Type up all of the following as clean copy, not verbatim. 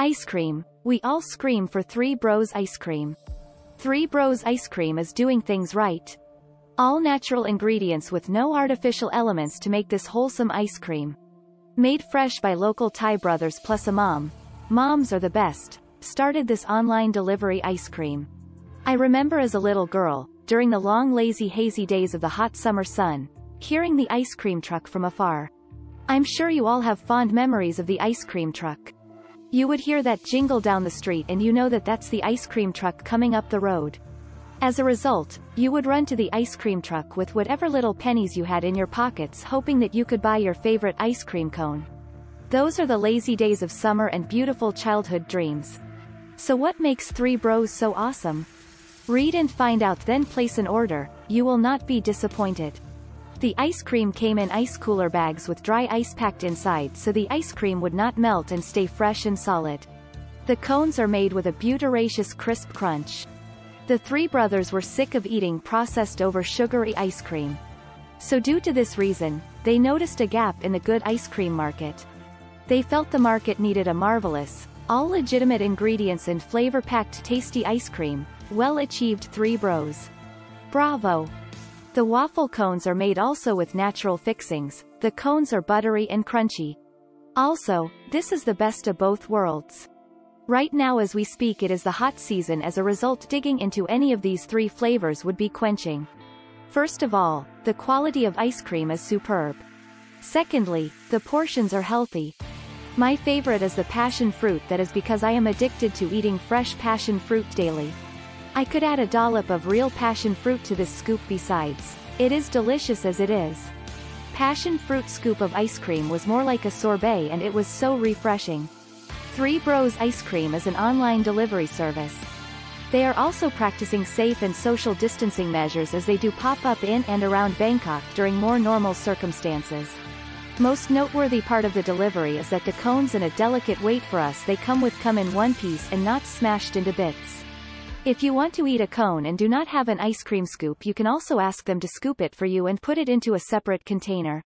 Ice cream. We all scream for Three Bros ice cream. Three Bros ice cream is doing things right. All natural ingredients with no artificial elements to make this wholesome ice cream. Made fresh by local Thai brothers plus a mom. Moms are the best. Started this online delivery ice cream. I remember as a little girl, during the long lazy hazy days of the hot summer sun, hearing the ice cream truck from afar. I'm sure you all have fond memories of the ice cream truck. You would hear that jingle down the street and you know that that's the ice cream truck coming up the road. As a result, you would run to the ice cream truck with whatever little pennies you had in your pockets hoping that you could buy your favorite ice cream cone. Those are the lazy days of summer and beautiful childhood dreams. So what makes Three Bros so awesome? Read and find out, then place an order. You will not be disappointed. The ice cream came in ice cooler bags with dry ice packed inside so the ice cream would not melt and stay fresh and solid. The cones are made with a buteracious crisp crunch. The three brothers were sick of eating processed over sugary ice cream. So due to this reason, they noticed a gap in the good ice cream market. They felt the market needed a marvelous, all legitimate ingredients and flavor-packed tasty ice cream. Well achieved, Three Bros. Bravo! The waffle cones are made also with natural fixings. The cones are buttery and crunchy. Also, this is the best of both worlds. Right now as we speak it is the hot season, as a result digging into any of these three flavors would be quenching. First of all, the quality of ice cream is superb. Secondly, the portions are healthy. My favorite is the passion fruit, that is because I am addicted to eating fresh passion fruit daily. I could add a dollop of real passion fruit to this scoop besides. It is delicious as it is. Passion fruit scoop of ice cream was more like a sorbet and it was so refreshing. Three Bros ice cream is an online delivery service. They are also practicing safe and social distancing measures as they do pop up in and around Bangkok during more normal circumstances. Most noteworthy part of the delivery is that the cones in a delicate weight for us they come in one piece and not smashed into bits. If you want to eat a cone and do not have an ice cream scoop, you can also ask them to scoop it for you and put it into a separate container.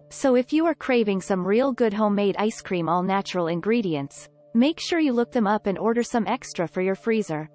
So if you are craving some real good homemade ice cream all natural ingredients, make sure you look them up and order some extra for your freezer.